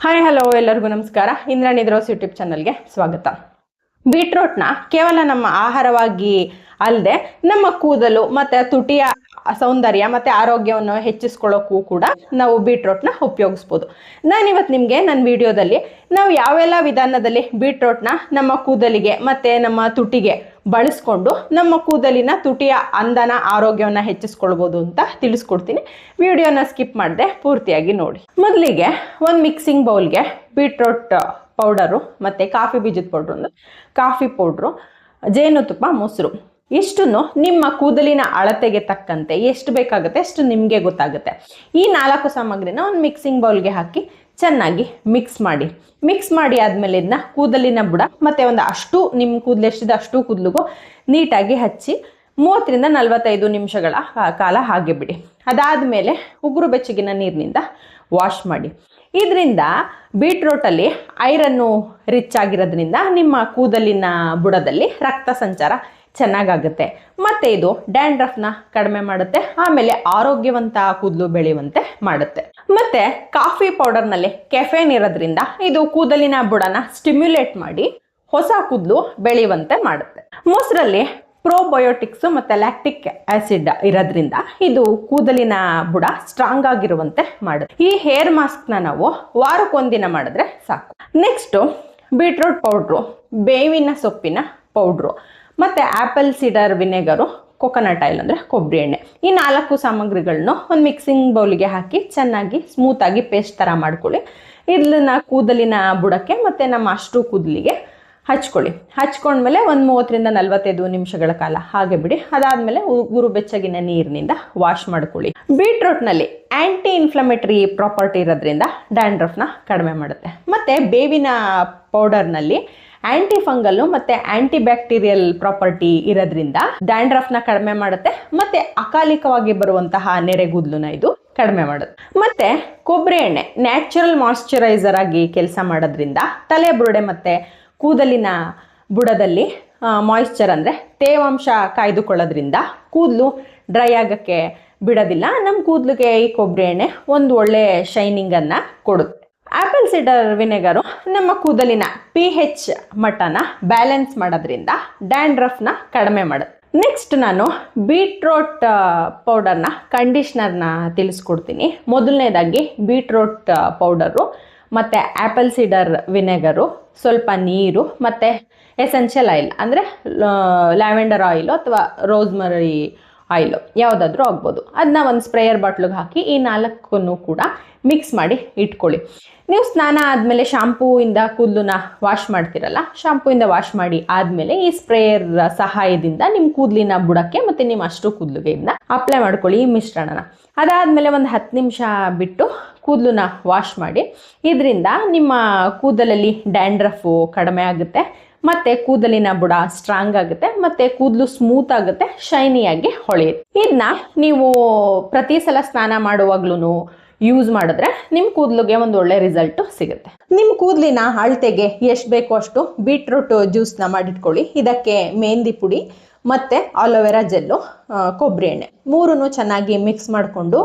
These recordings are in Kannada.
ಹಾಯ್ ಹಲೋ ಎಲ್ಲರಿಗೂ ನಮಸ್ಕಾರ. ಇಂದ್ರಾಣಿ ರೋಸ್ ಯೂಟ್ಯೂಬ್ ಚಾನಲ್ಗೆ ಸ್ವಾಗತ. ಬೀಟ್ರೂಟ್ನ ಕೇವಲ ನಮ್ಮ ಆಹಾರವಾಗಿ ಅಲ್ಲದೆ ನಮ್ಮ ಕೂದಲು ಮತ್ತು ತುಟಿಯ ಸೌಂದರ್ಯ ಮತ್ತು ಆರೋಗ್ಯವನ್ನು ಹೆಚ್ಚಿಸ್ಕೊಳ್ಳೋಕ್ಕೂ ಕೂಡ ನಾವು ಬೀಟ್ರೂಟ್ನ ಉಪಯೋಗಿಸ್ಬೋದು. ನಾನಿವತ್ತು ನಿಮಗೆ ನನ್ನ ವಿಡಿಯೋದಲ್ಲಿ ನಾವು ಯಾವೆಲ್ಲ ವಿಧಾನದಲ್ಲಿ ಬೀಟ್ರೂಟ್ನ ನಮ್ಮ ಕೂದಲಿಗೆ ಮತ್ತು ನಮ್ಮ ತುಟಿಗೆ ಬಳಸ್ಕೊಂಡು ನಮ್ಮ ಕೂದಲಿನ ತುಟಿಯ ಅಂದನ ಆರೋಗ್ಯವನ್ನು ಹೆಚ್ಚಿಸ್ಕೊಳ್ಬೋದು ಅಂತ ತಿಳಿಸ್ಕೊಡ್ತೀನಿ. ವಿಡಿಯೋನ ಸ್ಕಿಪ್ ಮಾಡದೆ ಪೂರ್ತಿಯಾಗಿ ನೋಡಿ. ಮೊದಲಿಗೆ ಒಂದು ಮಿಕ್ಸಿಂಗ್ ಬೌಲ್ಗೆ ಬೀಟ್ರೂಟ್ ಪೌಡರು ಮತ್ತು ಕಾಫಿ ಬೀಜದ ಪೌಡ್ರು, ಒಂದು ಕಾಫಿ ಪೌಡ್ರು, ಜೇನುತುಪ್ಪ, ಮೊಸರು ಇಷ್ಟನ್ನು ನಿಮ್ಮ ಕೂದಲಿನ ಅಳತೆಗೆ ತಕ್ಕಂತೆ ಎಷ್ಟು ಬೇಕಾಗುತ್ತೆ ಅಷ್ಟು ನಿಮಗೆ ಗೊತ್ತಾಗುತ್ತೆ. ಈ 4 ಸಾಮಗ್ರಿನ ಒಂದು ಮಿಕ್ಸಿಂಗ್ ಬೌಲ್ಗೆ ಹಾಕಿ ಚೆನ್ನಾಗಿ ಮಿಕ್ಸ್ ಮಾಡಿ ಆದಮೇಲೆ ಇದನ್ನ ಕೂದಲಿನ ಬುಡ ಮತ್ತು ಒಂದು ಅಷ್ಟು ನಿಮ್ಮ ಕೂದಲು ಎಷ್ಟಿದೆ ಅಷ್ಟು ಕೂದಲಿಗೂ ನೀಟಾಗಿ ಹಚ್ಚಿ 30 ರಿಂದ 45 ನಿಮಿಷಗಳ ಕಾಲ ಹಾಗೆ ಬಿಡಿ. ಅದಾದಮೇಲೆ ಉಗುರು ಬೆಚ್ಚಗಿನ ನೀರಿನಿಂದ ವಾಶ್ ಮಾಡಿ. ಇದರಿಂದ ಬೀಟ್ರೂಟಲ್ಲಿ ಐರನ್ನು ರಿಚ್ ಆಗಿರೋದ್ರಿಂದ ನಿಮ್ಮ ಕೂದಲಿನ ಬುಡದಲ್ಲಿ ರಕ್ತ ಸಂಚಾರ ಚೆನ್ನಾಗಾಗುತ್ತೆ ಮತ್ತು ಇದು ಡ್ಯಾಂಡ್ರಫ್ನ ಕಡಿಮೆ ಮಾಡುತ್ತೆ. ಆಮೇಲೆ ಆರೋಗ್ಯವಂತ ಕೂದಲು ಬೆಳೆಯುವಂತೆ ಮಾಡುತ್ತೆ. ಮತ್ತು ಕಾಫಿ ಪೌಡರ್ನಲ್ಲಿ ಕೆಫೇನ್ ಇರೋದ್ರಿಂದ ಇದು ಕೂದಲಿನ ಬುಡನ ಸ್ಟಿಮ್ಯುಲೇಟ್ ಮಾಡಿ ಹೊಸ ಕೂದಲು ಬೆಳೆಯುವಂತೆ ಮಾಡುತ್ತೆ. ಮೊಸರಲ್ಲಿ ಪ್ರೋಬಯೋಟಿಕ್ಸು ಮತ್ತು ಲ್ಯಾಕ್ಟಿಕ್ ಆಸಿಡ್ ಇರೋದ್ರಿಂದ ಇದು ಕೂದಲಿನ ಬುಡ ಸ್ಟ್ರಾಂಗ್ ಆಗಿರುವಂತೆ ಮಾಡುತ್ತೆ. ಈ ಹೇರ್ ಮಾಸ್ಕ್ನ ನಾವು ವಾರಕ್ಕೊಂದಿನ ಮಾಡಿದ್ರೆ ಸಾಕು. ನೆಕ್ಸ್ಟು ಬೀಟ್ರೂಟ್ ಪೌಡ್ರು, ಬೇವಿನ ಸೊಪ್ಪಿನ ಪೌಡ್ರು ಮತ್ತು ಆ್ಯಪಲ್ ಸಿಡರ್ ವಿನೆಗರು, ಕೊಕೊನಟ್ ಆಯಿಲ್ ಅಂದರೆ ಕೊಬ್ಬರಿ ಎಣ್ಣೆ, ಈ 4 ಸಾಮಗ್ರಿಗಳನ್ನ ಒಂದು ಮಿಕ್ಸಿಂಗ್ ಬೌಲಿಗೆ ಹಾಕಿ ಚೆನ್ನಾಗಿ ಸ್ಮೂತಾಗಿ ಪೇಸ್ಟ್ ಥರ ಮಾಡ್ಕೊಳ್ಳಿ. ಇದನ್ನ ಕೂದಲಿನ ಬುಡಕ್ಕೆ ಮತ್ತು ನಮ್ಮ ಅಷ್ಟು ಕೂದಲಿಗೆ ಹಚ್ಕೊಂಡ್ಮೇಲೆ ಒಂದು 30 ರಿಂದ 45 ನಿಮಿಷಗಳ ಕಾಲ ಹಾಗೆ ಬಿಡಿ. ಅದಾದಮೇಲೆ ಉಗುರು ಬೆಚ್ಚಗಿನ ನೀರಿನಿಂದ ವಾಶ್ ಮಾಡ್ಕೊಳ್ಳಿ. ಬೀಟ್ರೂಟ್ನಲ್ಲಿ ಆ್ಯಂಟಿ ಇನ್ಫ್ಲಮೇಟರಿ ಪ್ರಾಪರ್ಟಿ ಇರೋದ್ರಿಂದ ಡ್ಯಾಂಡ್ರಫ್ನ ಕಡಿಮೆ ಮಾಡುತ್ತೆ. ಮತ್ತು ಬೇವಿನ ಪೌಡರ್ನಲ್ಲಿ ಆ್ಯಂಟಿ ಫಂಗಲ್ಲು ಮತ್ತು ಆ್ಯಂಟಿ ಬ್ಯಾಕ್ಟೀರಿಯಲ್ ಪ್ರಾಪರ್ಟಿ ಇರೋದ್ರಿಂದ ಡ್ಯಾಂಡ್ರಫ್ನ ಕಡಿಮೆ ಮಾಡುತ್ತೆ ಮತ್ತು ಅಕಾಲಿಕವಾಗಿ ಬರುವಂತಹ ನೆರೆಗೂದಲನ್ನ ಇದು ಕಡಿಮೆ ಮಾಡುತ್ತೆ. ಮತ್ತು ಕೊಬ್ಬರಿ ಎಣ್ಣೆ ನ್ಯಾಚುರಲ್ ಮಾಯ್ಶ್ಚರೈಸರ್ ಆಗಿ ಕೆಲಸ ಮಾಡೋದ್ರಿಂದ ತಲೆ ಬುರುಡೆ ಮತ್ತು ಕೂದಲಿನ ಬುಡದಲ್ಲಿ ಮಾಯ್ಶ್ಚರ್ ಅಂದರೆ ತೇವಾಂಶ ಕಾಯ್ದುಕೊಳ್ಳೋದ್ರಿಂದ ಕೂದಲು ಡ್ರೈ ಆಗೋಕ್ಕೆ ಬಿಡೋದಿಲ್ಲ. ನಮ್ಮ ಕೂದಲಿಗೆ ಈ ಕೊಬ್ಬರಿ ಎಣ್ಣೆ ಒಂದು ಒಳ್ಳೆ ಶೈನಿಂಗನ್ನು ಕೊಡುತ್ತೆ. ಆ್ಯಪಲ್ ಸಿಡರ್ ವಿನೆಗರು ನಮ್ಮ ಕೂದಲಿನ pH ಮಟ್ಟನ ಬ್ಯಾಲೆನ್ಸ್ ಮಾಡೋದ್ರಿಂದ ಡ್ಯಾಂಡ್ರಫ್ನ ಕಡಿಮೆ ಮಾಡುತ್ತೆ. ನೆಕ್ಸ್ಟ್ ನಾನು ಬೀಟ್ರೂಟ್ ಪೌಡರ್ನ ಕಂಡೀಷ್ನರ್ನ ತಿಳಿಸ್ಕೊಡ್ತೀನಿ. ಮೊದಲನೇದಾಗಿ ಬೀಟ್ರೂಟ್ ಪೌಡರು ಮತ್ತು ಆ್ಯಪಲ್ ಸಿಡರ್ ವಿನೆಗರು, ಸ್ವಲ್ಪ ನೀರು ಮತ್ತು ಎಸೆನ್ಷಿಯಲ್ ಆಯಿಲ್ ಅಂದರೆ ಲ್ಯಾವೆಂಡರ್ ಆಯಿಲು ಅಥವಾ ರೋಸ್ಮರಿ ಆಯಿಲು ಯಾವುದಾದ್ರೂ ಆಗ್ಬೋದು. ಅದನ್ನ ಒಂದು ಸ್ಪ್ರೇಯರ್ ಬಾಟ್ಲಿಗೆ ಹಾಕಿ ಈ 4 ಕೂಡ ಮಿಕ್ಸ್ ಮಾಡಿ ಇಟ್ಕೊಳ್ಳಿ. ನೀವು ಸ್ನಾನ ಆದಮೇಲೆ ಶಾಂಪೂಯಿಂದ ಕೂದಲನ್ನ ವಾಶ್ ಮಾಡ್ತಿರಲ್ಲ, ಶಾಂಪೂಯಿಂದ ವಾಶ್ ಮಾಡಿ ಆದಮೇಲೆ ಈ ಸ್ಪ್ರೇಯರ್ ಸಹಾಯದಿಂದ ನಿಮ್ಮ ಕೂದಲಿನ ಬುಡಕ್ಕೆ ಮತ್ತು ನಿಮ್ಮ ಅಷ್ಟು ಕೂದಲಿಗೆ ಇದನ್ನ ಅಪ್ಲೈ ಮಾಡ್ಕೊಳ್ಳಿ ಈ ಮಿಶ್ರಣನ. ಅದಾದಮೇಲೆ ಒಂದು 10 ನಿಮಿಷ ಬಿಟ್ಟು ಕೂದಲನ್ನ ವಾಶ್ ಮಾಡಿ. ಇದರಿಂದ ನಿಮ್ಮ ಕೂದಲಲ್ಲಿ ಡ್ಯಾಂಡ್ರಫು ಕಡಿಮೆ ಆಗುತ್ತೆ ಮತ್ತು ಕೂದಲಿನ ಬುಡ ಸ್ಟ್ರಾಂಗ್ ಆಗುತ್ತೆ ಮತ್ತು ಕೂದಲು ಸ್ಮೂತ್ ಆಗುತ್ತೆ, ಶೈನಿಯಾಗಿ ಹೊಳೆಯುತ್ತೆ. ಇದನ್ನ ನೀವು ಪ್ರತಿ ಸಲ ಸ್ನಾನ ಮಾಡುವಾಗ್ಲೂ ಯೂಸ್ ಮಾಡಿದ್ರೆ ನಿಮ್ಮ ಕೂದಲಿಗೆ ಒಂದು ಒಳ್ಳೆ ರಿಸಲ್ಟು ಸಿಗುತ್ತೆ. ನಿಮ್ಮ ಕೂದಲಿನ ಅಳತೆಗೆ ಎಷ್ಟು ಬೇಕೋ ಅಷ್ಟು ಬೀಟ್ರೂಟ್ ಜ್ಯೂಸ್ನ ಮಾಡಿಟ್ಕೊಳ್ಳಿ. ಇದಕ್ಕೆ ಮೆಹಂದಿ ಪುಡಿ ಮತ್ತು ಆಲೋವೆರಾ ಜೆಲ್ಲು, ಕೊಬ್ಬರಿ ಎಣ್ಣೆ 3 ಚೆನ್ನಾಗಿ ಮಿಕ್ಸ್ ಮಾಡಿಕೊಂಡು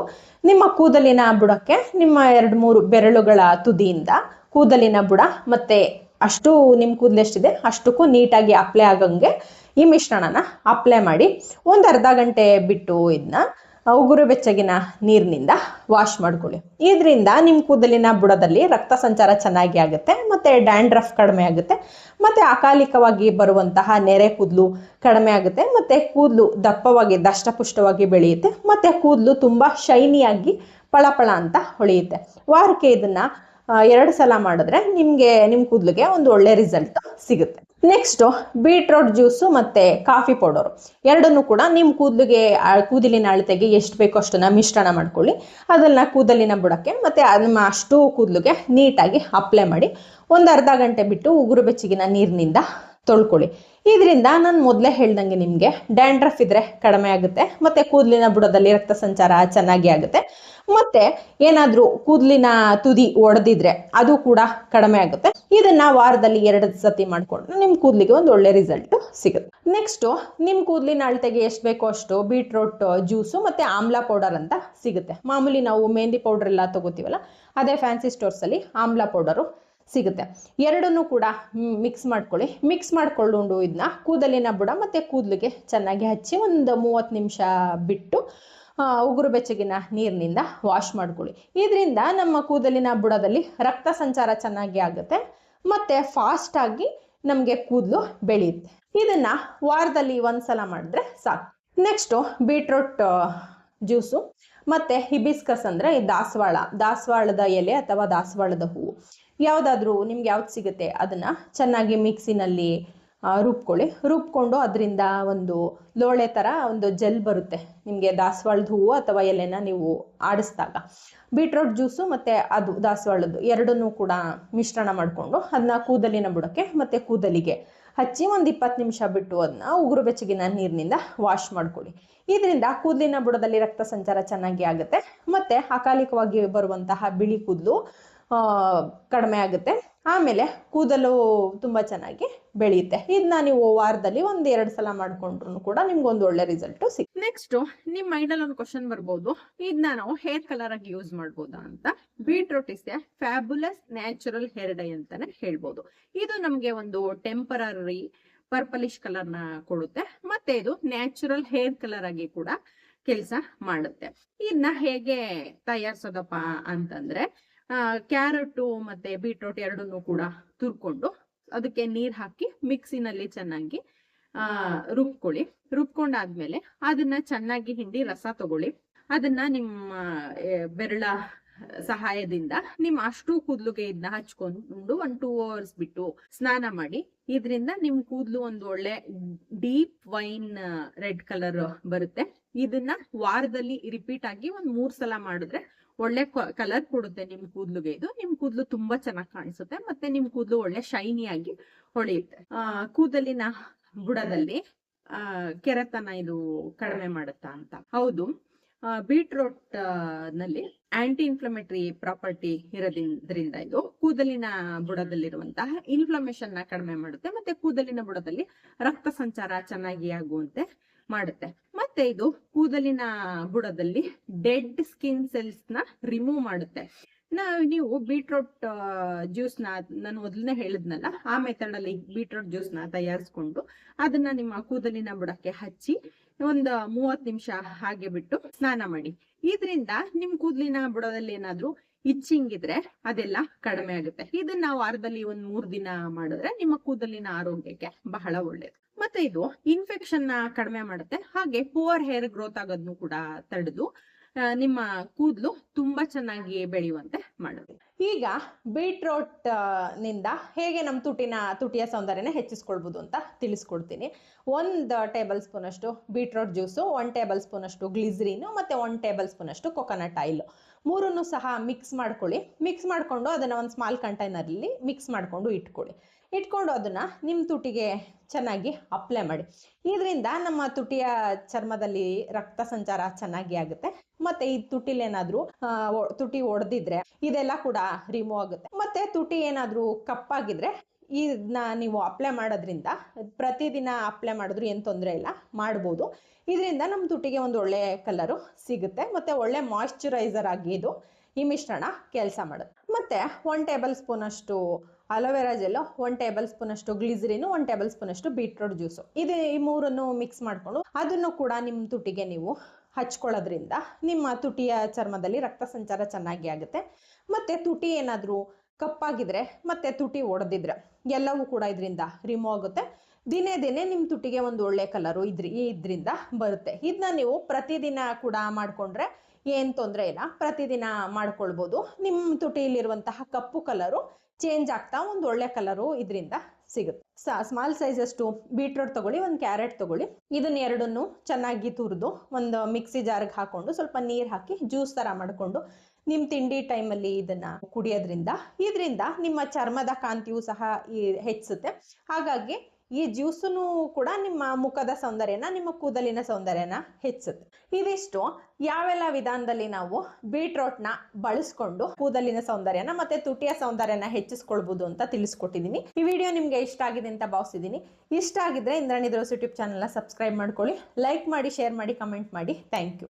ನಿಮ್ಮ ಕೂದಲಿನ ಬುಡಕ್ಕೆ ನಿಮ್ಮ 2-3 ಬೆರಳುಗಳ ತುದಿಯಿಂದ ಕೂದಲಿನ ಬುಡ ಮತ್ತು ಅಷ್ಟು ನಿಮ್ಮ ಕೂದಲು ಎಷ್ಟಿದೆ ಅಷ್ಟಕ್ಕೂ ನೀಟಾಗಿ ಅಪ್ಲೈ ಆಗಂಗೆ ಈ ಮಿಶ್ರಣನ ಅಪ್ಲೈ ಮಾಡಿ ಒಂದು ಅರ್ಧ ಗಂಟೆ ಬಿಟ್ಟು ಇದನ್ನ ಉಗುರು ಬೆಚ್ಚಗಿನ ನೀರಿನಿಂದ ವಾಶ್ ಮಾಡ್ಕೊಳ್ಳಿ. ಇದರಿಂದ ನಿಮ್ಮ ಕೂದಲಿನ ಬುಡದಲ್ಲಿ ರಕ್ತ ಸಂಚಾರ ಚೆನ್ನಾಗಿ ಆಗುತ್ತೆ ಮತ್ತು ಡ್ಯಾಂಡ್ರಫ್ ಕಡಿಮೆ ಆಗುತ್ತೆ ಮತ್ತು ಅಕಾಲಿಕವಾಗಿ ಬರುವಂತಹ ನೆರೆ ಕೂದಲು ಕಡಿಮೆ ಆಗುತ್ತೆ ಮತ್ತು ಕೂದಲು ದಪ್ಪವಾಗಿ ದಷ್ಟಪುಷ್ಟವಾಗಿ ಬೆಳೆಯುತ್ತೆ ಮತ್ತು ಕೂದಲು ತುಂಬ ಶೈನಿಯಾಗಿ ಪಳಪಳ ಅಂತ ಹೊಳೆಯುತ್ತೆ. ವಾರಕ್ಕೆ ಇದನ್ನು 2 ಸಲ ಮಾಡಿದ್ರೆ ನಿಮ್ಮ ಕೂದಲಿಗೆ ಒಂದು ಒಳ್ಳೆ ರಿಸಲ್ಟ್ ಸಿಗುತ್ತೆ. ನೆಕ್ಸ್ಟು ಬೀಟ್ರೂಟ್ ಜ್ಯೂಸು ಮತ್ತು ಕಾಫಿ ಪೌಡರು ಎರಡನ್ನೂ ಕೂಡ ನಿಮ್ಮ ಕೂದಲಿನ ಅಳತೆಗೆ ಎಷ್ಟು ಬೇಕೋ ಅಷ್ಟನ್ನು ಮಿಶ್ರಣ ಮಾಡ್ಕೊಳ್ಳಿ. ಅದನ್ನು ಕೂದಲಿನ ಬುಡಕ್ಕೆ ಮತ್ತು ನಿಮ್ಮ ಅಷ್ಟು ಕೂದಲಿಗೆ ನೀಟಾಗಿ ಅಪ್ಲೈ ಮಾಡಿ ಒಂದು ಅರ್ಧ ಗಂಟೆ ಬಿಟ್ಟು ಉಗುರು ಬೆಚ್ಚಗಿನ ನೀರಿನಿಂದ ತೊಳ್ಕೊಳ್ಳಿ. ಇದರಿಂದ ನಾನು ಮೊದಲೇ ಹೇಳ್ದಂಗೆ ನಿಮಗೆ ಡ್ಯಾಂಡ್ರಫ್ ಇದ್ದರೆ ಕಡಿಮೆ ಆಗುತ್ತೆ ಮತ್ತು ಕೂದಲಿನ ಬುಡದಲ್ಲಿ ರಕ್ತ ಸಂಚಾರ ಚೆನ್ನಾಗಿ ಆಗುತ್ತೆ ಮತ್ತೆ ಏನಾದ್ರೂ ಕೂದಲಿನ ತುದಿ ಒಡೆದಿದ್ರೆ ಅದು ಕೂಡ ಕಡಿಮೆ ಆಗುತ್ತೆ. ಇದನ್ನ ವಾರದಲ್ಲಿ 2 ಸತಿ ಮಾಡ್ಕೊಂಡ್ರೆ ನಿಮ್ ಕೂದಲಿಗೆ ಒಂದು ಒಳ್ಳೆ ರಿಸಲ್ಟ್ ಸಿಗುತ್ತೆ. ನೆಕ್ಸ್ಟ್ ನಿಮ್ ಕೂದಲಿನ ಅಳತೆಗೆ ಎಷ್ಟು ಬೇಕೋ ಅಷ್ಟು ಬೀಟ್ರೋಟ್ ಜ್ಯೂಸು ಮತ್ತೆ ಆಮ್ಲಾ ಪೌಡರ್ ಅಂತ ಸಿಗುತ್ತೆ. ಮಾಮೂಲಿ ನಾವು ಮೆಹಂದಿ ಪೌಡರ್ ಎಲ್ಲ ತಗೋತೀವಲ್ಲ, ಅದೇ ಫ್ಯಾನ್ಸಿ ಸ್ಟೋರ್ಸ್ ಅಲ್ಲಿ ಆಮ್ಲಾ ಪೌಡರು ಸಿಗುತ್ತೆ. ಎರಡನ್ನೂ ಕೂಡ ಮಿಕ್ಸ್ ಮಾಡ್ಕೊಳ್ಳಿ. ಮಿಕ್ಸ್ ಮಾಡ್ಕೊಂಡು ಇದನ್ನ ಕೂದಲಿನ ಬುಡ ಮತ್ತೆ ಕೂದಲಿಗೆ ಚೆನ್ನಾಗಿ ಹಚ್ಚಿ ಒಂದು 30 ನಿಮಿಷ ಬಿಟ್ಟು ಉಗುರು ಬೆಚ್ಚಗಿನ ನೀರಿನಿಂದ ವಾಶ್ ಮಾಡ್ಕೊಳ್ಳಿ. ಇದರಿಂದ ನಮ್ಮ ಕೂದಲಿನ ಬುಡದಲ್ಲಿ ರಕ್ತ ಸಂಚಾರ ಚೆನ್ನಾಗಿ ಆಗುತ್ತೆ ಮತ್ತೆ ಫಾಸ್ಟ್ ಆಗಿ ನಮಗೆ ಕೂದಲು ಬೆಳೆಯುತ್ತೆ. ಇದನ್ನ ವಾರದಲ್ಲಿ ಒಂದ್ಸಲ ಮಾಡಿದ್ರೆ ಸಾಕು. ನೆಕ್ಸ್ಟ್ ಬೀಟ್ರೋಟ್ ಜ್ಯೂಸು ಮತ್ತೆ ಹಿಬಿಸ್ಕಸ್ ಅಂದ್ರೆ ದಾಸವಾಳದ ಎಲೆ ಅಥವಾ ದಾಸವಾಳದ ಹೂವು, ಯಾವುದಾದ್ರೂ ನಿಮ್ಗೆ ಯಾವ್ದು ಸಿಗುತ್ತೆ ಅದನ್ನ ಚೆನ್ನಾಗಿ ಮಿಕ್ಸಿನಲ್ಲಿ ರುಬ್ಕೊಂಡು ಅದರಿಂದ ಒಂದು ಲೋಳೆ ತರ ಒಂದು ಜೆಲ್ ಬರುತ್ತೆ. ನಿಮಗೆ ದಾಸವಾಳದ ಹೂವು ಅಥವಾ ಎಲೆನ ನೀವು ಆಡಿಸಿದಾಗ ಬೀಟ್ರೋಟ್ ಜ್ಯೂಸು ಮತ್ತೆ ಅದು ದಾಸವಾಳದ್ದು ಎರಡನ್ನೂ ಕೂಡ ಮಿಶ್ರಣ ಮಾಡಿಕೊಂಡು ಅದನ್ನ ಕೂದಲಿನ ಬುಡಕ್ಕೆ ಮತ್ತೆ ಕೂದಲಿಗೆ ಹಚ್ಚಿ ಒಂದು 20 ನಿಮಿಷ ಬಿಟ್ಟು ಅದನ್ನ ಉಗುರು ಬೆಚ್ಚಗಿನ ನೀರಿನಿಂದ ವಾಶ್ ಮಾಡ್ಕೊಳ್ಳಿ. ಇದರಿಂದ ಕೂದಲಿನ ಬುಡದಲ್ಲಿ ರಕ್ತ ಸಂಚಾರ ಚೆನ್ನಾಗಿ ಆಗುತ್ತೆ ಮತ್ತೆ ಅಕಾಲಿಕವಾಗಿ ಬರುವಂತಹ ಬಿಳಿ ಕೂದಲು ಕಡಿಮೆ ಆಗುತ್ತೆ. ಆಮೇಲೆ ಕೂದಲು ತುಂಬಾ ಚೆನ್ನಾಗಿ ಬೆಳೆಯುತ್ತೆ. ಇದನ್ನ ನೀವು ವಾರದಲ್ಲಿ 1-2 ಸಲ ಮಾಡ್ಕೊಂಡ್ರು ಕೂಡ ನಿಮ್ಗೊಂದು ಒಳ್ಳೆ ರಿಸಲ್ಟ್ ಸಿಗುತ್ತೆ. ನೆಕ್ಸ್ಟ್ ನಿಮ್ ಮೈಂಡಲ್ಲಿ ಒಂದು ಕ್ವಶನ್ ಬರ್ಬೋದು, ಇದನ್ನ ನಾವು ಹೇರ್ ಕಲರ್ ಆಗಿ ಯೂಸ್ ಮಾಡ್ಬೋದಾ ಅಂತ. Beetroot is a fabulous natural hair dye ಅಂತಾನೆ ಹೇಳ್ಬೋದು. ಇದು ನಮ್ಗೆ ಒಂದು ಟೆಂಪರರಿ ಪರ್ಪಲಿಶ್ ಕಲರ್ ನ ಕೊಡುತ್ತೆ ಮತ್ತೆ ಇದು ನ್ಯಾಚುರಲ್ ಹೇರ್ ಕಲರ್ ಆಗಿ ಕೂಡ ಕೆಲಸ ಮಾಡುತ್ತೆ. ಇದನ್ನ ಹೇಗೆ ತಯಾರಿಸೋದಪ್ಪ ಅಂತಂದ್ರೆ, ಕ್ಯಾರೆಟ್ ಮತ್ತೆ ಬೀಟ್ರೋಟ್ ಎರಡನ್ನೂ ಕೂಡ ತುರ್ಕೊಂಡು ಅದಕ್ಕೆ ನೀರ್ ಹಾಕಿ ಮಿಕ್ಸಿನಲ್ಲಿ ಚೆನ್ನಾಗಿ ರುಬ್ಕೊಂಡಾದ್ಮೇಲೆ ಅದನ್ನ ಚೆನ್ನಾಗಿ ಹಿಂಡಿ ರಸ ತಗೊಳ್ಳಿ. ಅದನ್ನ ನಿಮ್ಮ ಬೆರಳ ಸಹಾಯದಿಂದ ನಿಮ್ಮ ಅಷ್ಟು ಕೂದಲುಗೆ ಇದನ್ನ ಹಚ್ಕೊಂಡು 1-2 ಅವರ್ಸ್ ಬಿಟ್ಟು ಸ್ನಾನ ಮಾಡಿ. ಇದರಿಂದ ನಿಮ್ ಕೂದಲು ಒಂದು ಒಳ್ಳೆ ಡೀಪ್ ವೈನ್ ರೆಡ್ ಕಲರ್ ಬರುತ್ತೆ. ಇದನ್ನ ವಾರದಲ್ಲಿ ರಿಪೀಟ್ ಆಗಿ 3 ಸಲ ಮಾಡಿದ್ರೆ ಒಳ್ಳೆ ಕಲರ್ ಕೊಡುತ್ತೆ ನಿಮ್ ಕೂದಲುಗೆ. ಇದು ನಿಮ್ ಕೂದಲು ತುಂಬಾ ಚೆನ್ನಾಗಿ ಕಾಣಿಸುತ್ತೆ ಮತ್ತೆ ನಿಮ್ ಕೂದಲು ಒಳ್ಳೆ ಶೈನಿ ಆಗಿ ಹೊಳೆಯುತ್ತೆ. ಕೂದಲಿನ ಬುಡದಲ್ಲಿ ಕೆರೆತನ ಇದು ಕಡಿಮೆ ಮಾಡುತ್ತಾ ಅಂತ. ಹೌದು, ಬೀಟ್ರೋಟ್ ನಲ್ಲಿ ಆಂಟಿ ಇನ್ಫ್ಲಮೇಟರಿ ಪ್ರಾಪರ್ಟಿ ಇರೋದ್ರಿಂದ ಇದು ಕೂದಲಿನ ಬುಡದಲ್ಲಿರುವಂತಹ ಇನ್ಫ್ಲಮೇಷನ್ ನ ಕಡಿಮೆ ಮಾಡುತ್ತೆ ಮತ್ತೆ ಕೂದಲಿನ ಬುಡದಲ್ಲಿ ರಕ್ತ ಸಂಚಾರ ಚೆನ್ನಾಗಿ ಆಗುವಂತೆ ಮಾಡುತ್ತೆ. ಮತ್ತೆ ಇದು ಕೂದಲಿನ ಬುಡದಲ್ಲಿ ಡೆಡ್ ಸ್ಕಿನ್ ಸೆಲ್ಸ್ ನ ರಿಮೂವ್ ಮಾಡುತ್ತೆ. ನೀವು ಬೀಟ್ರೋಟ್ ಜ್ಯೂಸ್ ನ ನಾನು ಮೊದಲನೇ ಹೇಳಿದ್ನಲ್ಲ, ಆ ಮೆಥಡ್ ಅಲ್ಲಿ ಬೀಟ್ರೋಟ್ ಜ್ಯೂಸ್ ನ ತಯಾರಿಸ್ಕೊಂಡು ಅದನ್ನ ನಿಮ್ಮ ಕೂದಲಿನ ಬುಡಕ್ಕೆ ಹಚ್ಚಿ ಒಂದು 30 ನಿಮಿಷ ಹಾಗೆ ಬಿಟ್ಟು ಸ್ನಾನ ಮಾಡಿ. ಇದರಿಂದ ನಿಮ್ ಕೂದಲಿನ ಬುಡದಲ್ಲಿ ಏನಾದ್ರೂ ಇಚ್ಚಿಂಗ್ ಇದ್ರೆ ಅದೆಲ್ಲ ಕಡಿಮೆ ಆಗುತ್ತೆ. ಇದನ್ನ ವಾರದಲ್ಲಿ 3 ದಿನ ಮಾಡಿದ್ರೆ ನಿಮ್ಮ ಕೂದಲಿನ ಆರೋಗ್ಯಕ್ಕೆ ಬಹಳ ಒಳ್ಳೇದು. ಮತ್ತೆ ಇದು ಇನ್ಫೆಕ್ಷನ್ ನ ಕಡಿಮೆ ಮಾಡುತ್ತೆ ಹಾಗೆ ಪುವರ್ ಹೇರ್ ಗ್ರೋತ್ ಆಗೋದನ್ನು ಕೂಡ ತಡೆದು ನಿಮ್ಮ ಕೂದಲು ತುಂಬಾ ಚೆನ್ನಾಗಿ ಬೆಳೆಯುವಂತೆ ಮಾಡುತ್ತೆ. ಈಗ ಬೀಟ್ರೋಟ್ ನಿಂದ ಹೇಗೆ ನಮ್ಮ ತುಟಿಯ ಸೌಂದರ್ಯನ ಹೆಚ್ಚಿಸ್ಕೊಳ್ಬಹುದು ಅಂತ ತಿಳಿಸ್ಕೊಡ್ತೀನಿ. 1 ಟೇಬಲ್ ಸ್ಪೂನ್ ಅಷ್ಟು ಬೀಟ್ರೋಟ್ ಜ್ಯೂಸು, 1 ಟೇಬಲ್ ಸ್ಪೂನ್ ಅಷ್ಟು ಗ್ಲಿಸರಿನ್ ಮತ್ತೆ 1 ಟೇಬಲ್ ಸ್ಪೂನ್ ಅಷ್ಟು ಕೊಕೊನಟ್ ಆಯಿಲ್, 3 ಸಹ ಮಿಕ್ಸ್ ಮಾಡ್ಕೊಳ್ಳಿ. ಮಿಕ್ಸ್ ಮಾಡ್ಕೊಂಡು ಅದನ್ನ ಒಂದು ಸ್ಮಾಲ್ ಕಂಟೈನರ್ ಅಲ್ಲಿ ಮಿಕ್ಸ್ ಮಾಡ್ಕೊಂಡು ಇಟ್ಕೊಂಡು ಅದನ್ನ ನಿಮ್ಮ ತುಟಿಗೆ ಚೆನ್ನಾಗಿ ಅಪ್ಲೈ ಮಾಡಿ. ಇದರಿಂದ ನಮ್ಮ ತುಟಿಯ ಚರ್ಮದಲ್ಲಿ ರಕ್ತ ಸಂಚಾರ ಚೆನ್ನಾಗಿ ಆಗುತ್ತೆ ಮತ್ತೆ ಈ ತುಟಿಲಿ ಏನಾದ್ರೂ ತುಟಿ ಒಡೆದಿದ್ರೆ ಇದೆಲ್ಲ ಕೂಡ ರಿಮೂವ್ ಆಗುತ್ತೆ. ಮತ್ತೆ ತುಟಿ ಏನಾದ್ರೂ ಕಪ್ಪಾಗಿದ್ರೆ ಇದನ್ನ ನೀವು ಅಪ್ಲೈ ಮಾಡೋದ್ರಿಂದ ಪ್ರತಿದಿನ ಅಪ್ಲೈ ಮಾಡಿದ್ರು ಏನ್ ತೊಂದರೆ ಇಲ್ಲ, ಮಾಡ್ಬೋದು. ಇದರಿಂದ ನಮ್ಮ ತುಟಿಗೆ ಒಂದು ಒಳ್ಳೆ ಕಲರು ಸಿಗುತ್ತೆ ಮತ್ತೆ ಒಳ್ಳೆ ಮಾಯಿಶ್ಚರೈಸರ್ ಆಗಿ ಇದು ಈ ಮಿಶ್ರಣ ಕೆಲಸ ಮಾಡುತ್ತೆ. ಮತ್ತೆ 1 ಟೇಬಲ್ ಸ್ಪೂನ್ ಅಷ್ಟು ಅಲೋವೆರಾ ಜೆಲ್, 1 ಟೇಬಲ್ ಸ್ಪೂನ್ ಅಷ್ಟು ಗ್ಲಿಸರಿನ್, 1 ಟೇಬಲ್ ಸ್ಪೂನ್ ಅಷ್ಟು ಬೀಟ್ರೋಟ್ ಜ್ಯೂಸು, ಈ 3 ಮಿಕ್ಸ್ ಮಾಡ್ಕೊಂಡು ಅದನ್ನು ಕೂಡ ನಿಮ್ಮ ತುಟಿಗೆ ನೀವು ಹಚ್ಕೊಳ್ಳೋದ್ರಿಂದ ನಿಮ್ಮ ತುಟಿಯ ಚರ್ಮದಲ್ಲಿ ರಕ್ತ ಸಂಚಾರ ಚೆನ್ನಾಗಿ ಆಗುತ್ತೆ. ಮತ್ತೆ ತುಟಿ ಏನಾದ್ರೂ ಕಪ್ಪಾಗಿದ್ರೆ ಮತ್ತೆ ತುಟಿ ಒಡೆದಿದ್ರೆ ಎಲ್ಲವೂ ಕೂಡ ಇದರಿಂದ ರಿಮೂವ್ ಆಗುತ್ತೆ. ದಿನೇ ನಿಮ್ಮ ತುಟಿಗೆ ಒಂದು ಒಳ್ಳೆ ಕಲರು ಇದರಿಂದ ಬರುತ್ತೆ. ಇದನ್ನ ನೀವು ಪ್ರತಿದಿನ ಕೂಡ ಮಾಡ್ಕೊಂಡ್ರೆ ಏನ್ ತೊಂದರೆ ಇಲ್ಲ, ಪ್ರತಿದಿನ ಮಾಡ್ಕೊಳ್ಬಹುದು. ನಿಮ್ಮ ತುಟಿಯಲ್ಲಿರುವಂತಹ ಕಪ್ಪು ಕಲರು ಚೇಂಜ್ ಆಗ್ತಾ ಒಂದು ಒಳ್ಳೆ ಕಲರು ಇದರಿಂದ ಸಿಗುತ್ತೆ. ಸ್ಮಾಲ್ ಸೈಜ್ ಅಷ್ಟು ಬೀಟ್ರೋಟ್ ತಗೊಳ್ಳಿ, 1 ಕ್ಯಾರೆಟ್ ತಗೊಳ್ಳಿ. ಇದನ್ನ ಎರಡನ್ನು ಚೆನ್ನಾಗಿ ತುರಿದು ಒಂದು ಮಿಕ್ಸಿ ಜಾರ್ಗೆ ಹಾಕೊಂಡು ಸ್ವಲ್ಪ ನೀರ್ ಹಾಕಿ ಜ್ಯೂಸ್ ತರ ಮಾಡ್ಕೊಂಡು ನಿಮ್ ತಿಂಡಿ ಟೈಮಲ್ಲಿ ಇದನ್ನ ಕುಡಿಯೋದ್ರಿಂದ ಇದರಿಂದ ನಿಮ್ಮ ಚರ್ಮದ ಕಾಂತಿಯು ಸಹ ಹೆಚ್ಚುತ್ತೆ. ಹಾಗಾಗಿ ಈ ಜ್ಯೂಸನ್ನು ಕೂಡ ನಿಮ್ಮ ಮುಖದ ಸೌಂದರ್ಯನ, ನಿಮ್ಮ ಕೂದಲಿನ ಸೌಂದರ್ಯನ ಹೆಚ್ಚುತ್ತೆ. ಇದಿಷ್ಟು ಯಾವೆಲ್ಲ ವಿಧಾನದಲ್ಲಿ ನಾವು ಬೀಟ್ರೋಟ್ನ ಬಳಸ್ಕೊಂಡು ಕೂದಲಿನ ಸೌಂದರ್ಯನ ಮತ್ತೆ ತುಟಿಯ ಸೌಂದರ್ಯನ ಹೆಚ್ಚಿಸ್ಕೊಳ್ಬಹುದು ಅಂತ ತಿಳಿಸ್ಕೊಟ್ಟಿದ್ದೀನಿ. ಈ ವಿಡಿಯೋ ನಿಮ್ಗೆ ಇಷ್ಟ ಆಗಿದೆ ಅಂತ ಭಾವಿಸಿದ್ದೀನಿ. ಇಷ್ಟ ಆಗಿದ್ರೆ ಇಂದ್ರಾಣಿ ದ್ರವ್ಸ್ ಯೂಟ್ಯೂಬ್ ಚಾನಲ್ನ ಸಬ್ಸ್ಕ್ರೈಬ್ ಮಾಡ್ಕೊಳ್ಳಿ, ಲೈಕ್ ಮಾಡಿ, ಶೇರ್ ಮಾಡಿ, ಕಮೆಂಟ್ ಮಾಡಿ. Thank you.